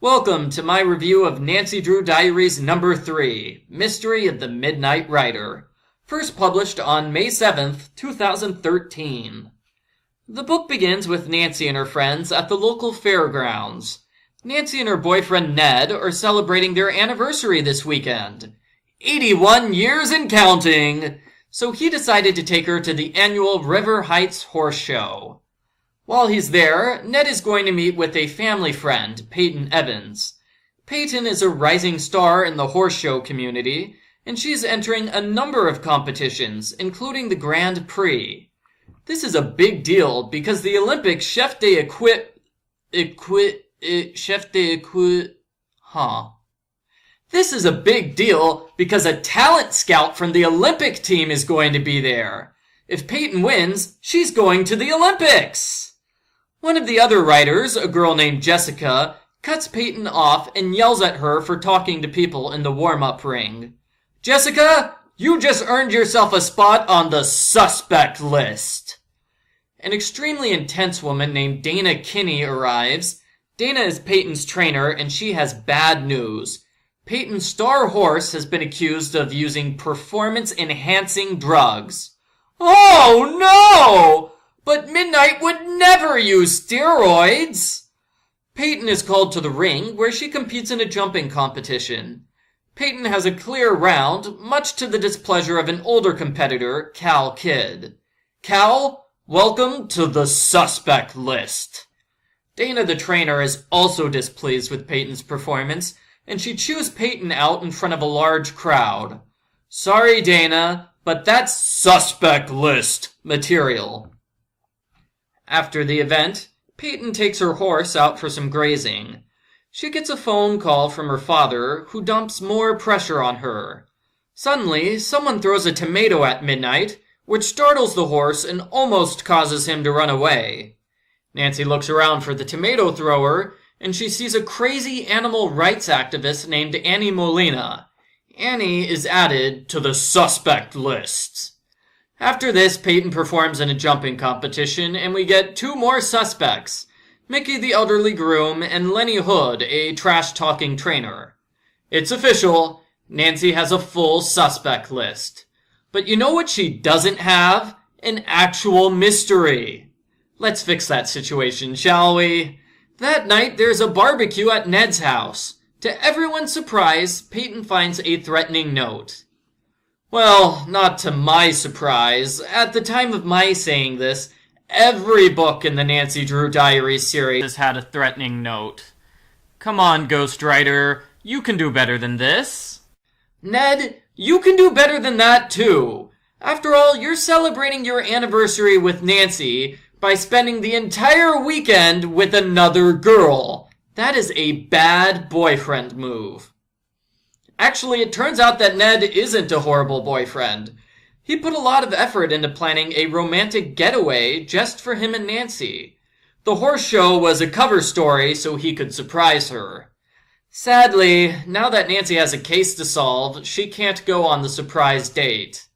Welcome to my review of Nancy Drew Diaries number 3, Mystery of the Midnight Rider, first published on May 7th, 2013. The book begins with Nancy and her friends at the local fairgrounds. Nancy and her boyfriend Ned are celebrating their anniversary this weekend. 81 years and counting! So he decided to take her to the annual River Heights Horse Show. While he's there, Ned is going to meet with a family friend, Payton Evans. Payton is a rising star in the horse show community, and she's entering a number of competitions, including the Grand Prix. This is a big deal because the Olympic Chef d'Equipe... This is a big deal because a talent scout from the Olympic team is going to be there. If Payton wins, she's going to the Olympics! One of the other riders, a girl named Jessica, cuts Payton off and yells at her for talking to people in the warm-up ring. "Jessica, you just earned yourself a spot on the suspect list." An extremely intense woman named Dana Kinney arrives. Dana is Payton's trainer, and she has bad news. Payton's star horse has been accused of using performance-enhancing drugs. Oh no! But Midnight would never use steroids! Payton is called to the ring, where she competes in a jumping competition. Payton has a clear round, much to the displeasure of an older competitor, Cal Kidd. Cal, welcome to the suspect list. Dana the trainer is also displeased with Payton's performance, and she chews Payton out in front of a large crowd. Sorry, Dana, but that's suspect list material. After the event, Payton takes her horse out for some grazing. She gets a phone call from her father, who dumps more pressure on her. Suddenly, someone throws a tomato at Midnight, which startles the horse and almost causes him to run away. Nancy looks around for the tomato thrower, and she sees a crazy animal rights activist named Annie Molina. Annie is added to the suspect list. After this, Payton performs in a jumping competition, and we get two more suspects, Mickey the elderly groom and Lenny Hood, a trash-talking trainer. It's official, Nancy has a full suspect list. But you know what she doesn't have? An actual mystery. Let's fix that situation, shall we? That night, there's a barbecue at Ned's house. To everyone's surprise, Payton finds a threatening note. Well, not to my surprise. At the time of my saying this, every book in the Nancy Drew Diaries series has had a threatening note. Come on, Ghostwriter, you can do better than this. Ned, you can do better than that too. After all, you're celebrating your anniversary with Nancy by spending the entire weekend with another girl. That is a bad boyfriend move. Actually, it turns out that Ned isn't a horrible boyfriend. He put a lot of effort into planning a romantic getaway just for him and Nancy. The horse show was a cover story so he could surprise her. Sadly, now that Nancy has a case to solve, she can't go on the surprise date.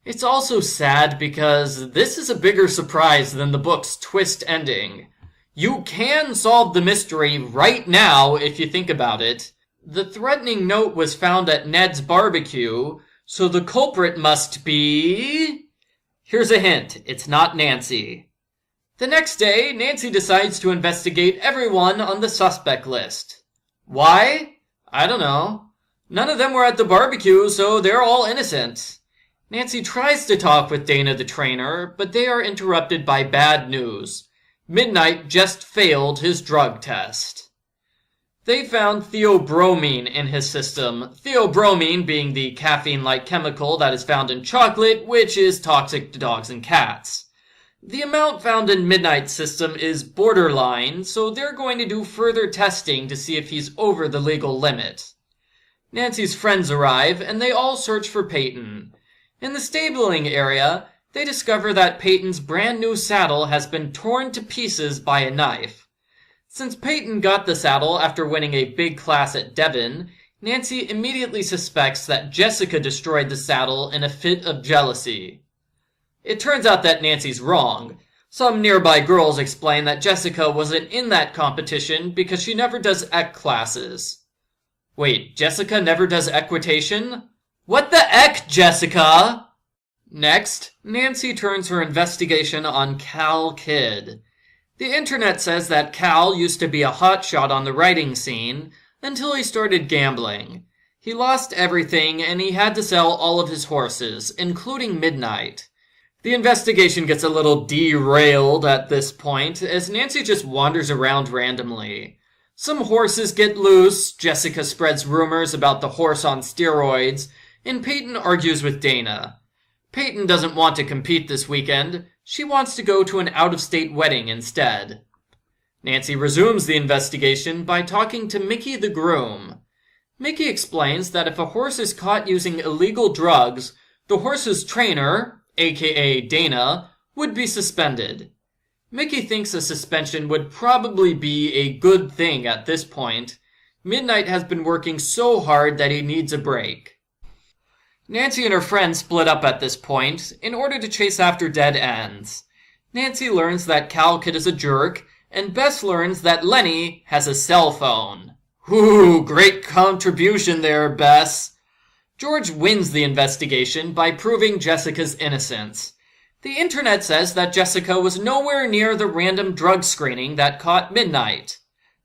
It's also sad because this is a bigger surprise than the book's twist ending. You can solve the mystery right now if you think about it. The threatening note was found at Ned's barbecue, so the culprit must be... Here's a hint, it's not Nancy. The next day, Nancy decides to investigate everyone on the suspect list. Why? I don't know. None of them were at the barbecue, so they're all innocent. Nancy tries to talk with Dana the trainer, but they are interrupted by bad news. Midnight just failed his drug test. They found theobromine in his system, theobromine being the caffeine-like chemical that is found in chocolate, which is toxic to dogs and cats. The amount found in Midnight's system is borderline, so they're going to do further testing to see if he's over the legal limit. Nancy's friends arrive, and they all search for Payton. In the stabling area, they discover that Payton's brand new saddle has been torn to pieces by a knife. Since Payton got the saddle after winning a big class at Devon, Nancy immediately suspects that Jessica destroyed the saddle in a fit of jealousy. It turns out that Nancy's wrong. Some nearby girls explain that Jessica wasn't in that competition because she never does ec classes. Wait, Jessica never does equitation? What the eck, Jessica? Next, Nancy turns her investigation on Cal Kidd. The internet says that Cal used to be a hotshot on the writing scene until he started gambling. He lost everything and he had to sell all of his horses, including Midnight. The investigation gets a little derailed at this point as Nancy just wanders around randomly. Some horses get loose, Jessica spreads rumors about the horse on steroids, and Payton argues with Dana. Payton doesn't want to compete this weekend. She wants to go to an out-of-state wedding instead. Nancy resumes the investigation by talking to Mickey the groom. Mickey explains that if a horse is caught using illegal drugs, the horse's trainer, aka Dana, would be suspended. Mickey thinks a suspension would probably be a good thing at this point. Midnight has been working so hard that he needs a break. Nancy and her friends split up at this point in order to chase after dead ends. Nancy learns that Cal Kidd is a jerk, and Bess learns that Lenny has a cell phone. Ooh, great contribution there, Bess. George wins the investigation by proving Jessica's innocence. The internet says that Jessica was nowhere near the random drug screening that caught Midnight.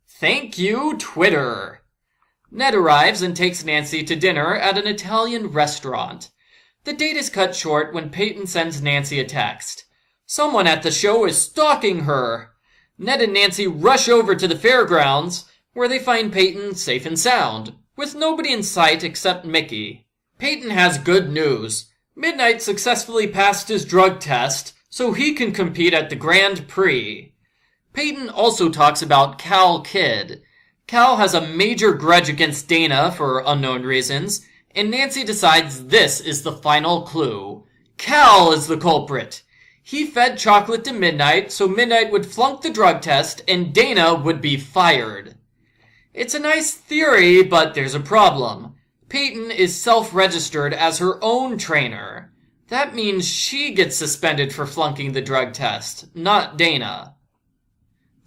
Thank you, Twitter. Ned arrives and takes Nancy to dinner at an Italian restaurant. The date is cut short when Payton sends Nancy a text. Someone at the show is stalking her. Ned and Nancy rush over to the fairgrounds, where they find Payton safe and sound, with nobody in sight except Mickey. Payton has good news. Midnight successfully passed his drug test, so he can compete at the Grand Prix. Payton also talks about Cal Kidd. Cal has a major grudge against Dana for unknown reasons, and Nancy decides this is the final clue. Cal is the culprit. He fed chocolate to Midnight so Midnight would flunk the drug test and Dana would be fired. It's a nice theory, but there's a problem. Payton is self-registered as her own trainer. That means she gets suspended for flunking the drug test, not Dana.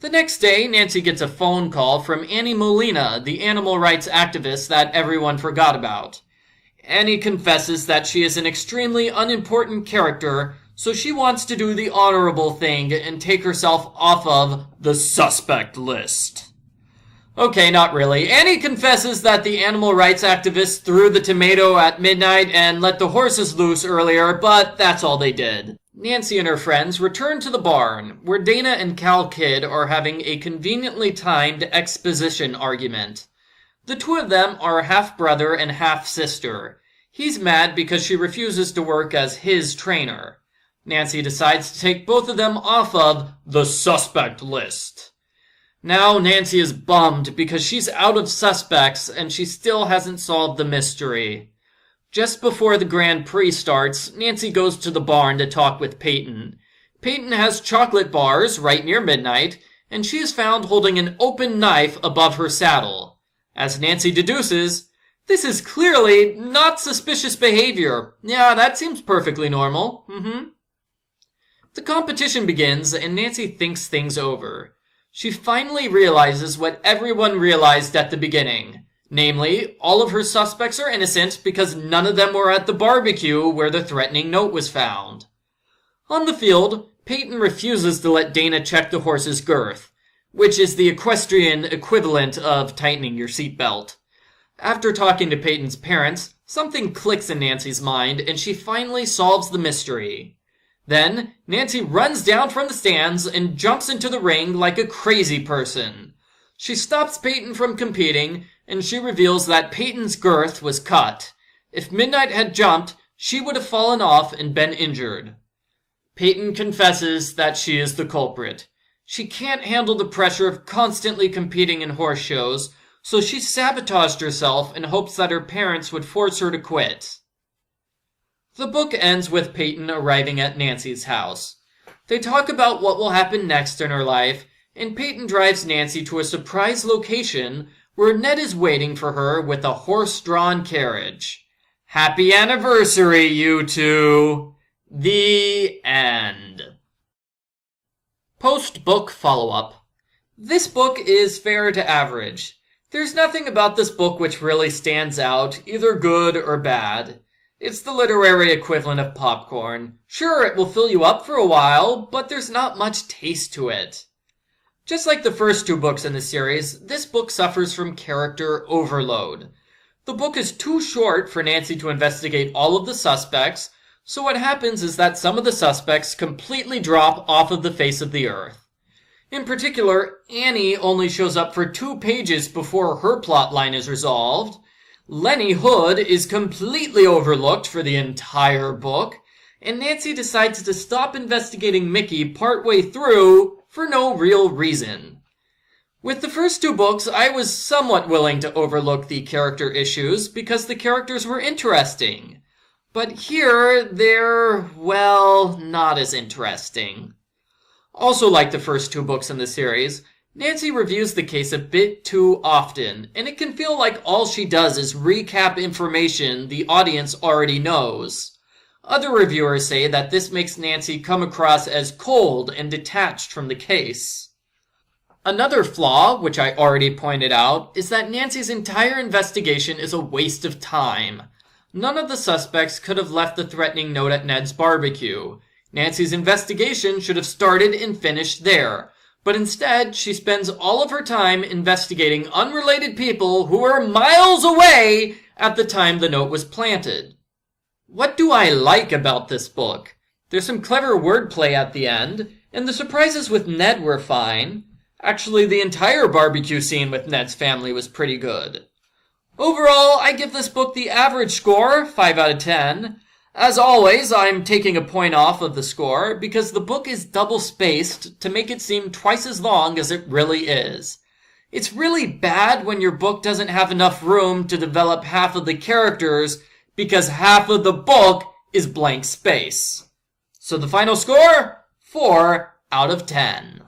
The next day, Nancy gets a phone call from Annie Molina, the animal rights activist that everyone forgot about. Annie confesses that she is an extremely unimportant character, so she wants to do the honorable thing and take herself off of the suspect list. Okay, not really. Annie confesses that the animal rights activists threw the tomato at Midnight and let the horses loose earlier, but that's all they did. Nancy and her friends return to the barn, where Dana and Cal Kidd are having a conveniently timed exposition argument. The two of them are half-brother and half-sister. He's mad because she refuses to work as his trainer. Nancy decides to take both of them off of the suspect list. Now Nancy is bummed because she's out of suspects and she still hasn't solved the mystery. Just before the Grand Prix starts, Nancy goes to the barn to talk with Payton. Payton has chocolate bars right near Midnight, and she is found holding an open knife above her saddle. As Nancy deduces, this is clearly not suspicious behavior. Yeah, that seems perfectly normal. The competition begins, and Nancy thinks things over. She finally realizes what everyone realized at the beginning. Namely, all of her suspects are innocent because none of them were at the barbecue where the threatening note was found. On the field, Payton refuses to let Dana check the horse's girth, which is the equestrian equivalent of tightening your seatbelt. After talking to Payton's parents, something clicks in Nancy's mind and she finally solves the mystery. Then, Nancy runs down from the stands and jumps into the ring like a crazy person. She stops Payton from competing, and she reveals that Payton's girth was cut. If Midnight had jumped, she would have fallen off and been injured. Payton confesses that she is the culprit. She can't handle the pressure of constantly competing in horse shows, so she sabotaged herself in hopes that her parents would force her to quit. The book ends with Payton arriving at Nancy's house. They talk about what will happen next in her life, and Payton drives Nancy to a surprise location where Ned is waiting for her with a horse-drawn carriage. Happy anniversary, you two! The end. Post-book follow-up. This book is fair to average. There's nothing about this book which really stands out, either good or bad. It's the literary equivalent of popcorn. Sure, it will fill you up for a while, but there's not much taste to it. Just like the first two books in the series, this book suffers from character overload. The book is too short for Nancy to investigate all of the suspects, so what happens is that some of the suspects completely drop off of the face of the earth. In particular, Annie only shows up for 2 pages before her plotline is resolved. Lenny Hood is completely overlooked for the entire book, and Nancy decides to stop investigating Mickey partway through for no real reason. With the first 2 books, I was somewhat willing to overlook the character issues because the characters were interesting. But here, they're, well, not as interesting. Also like the first 2 books in the series, Nancy reviews the case a bit too often, and it can feel like all she does is recap information the audience already knows. Other reviewers say that this makes Nancy come across as cold and detached from the case. Another flaw, which I already pointed out, is that Nancy's entire investigation is a waste of time. None of the suspects could have left the threatening note at Ned's barbecue. Nancy's investigation should have started and finished there, but instead she spends all of her time investigating unrelated people who were miles away at the time the note was planted. What do I like about this book? There's some clever wordplay at the end, and the surprises with Ned were fine. Actually, the entire barbecue scene with Ned's family was pretty good. Overall, I give this book the average score, 5 out of 10. As always, I'm taking a point off of the score because the book is double-spaced to make it seem twice as long as it really is. It's really bad when your book doesn't have enough room to develop half of the characters because half of the book is blank space. So the final score? 4 out of 10.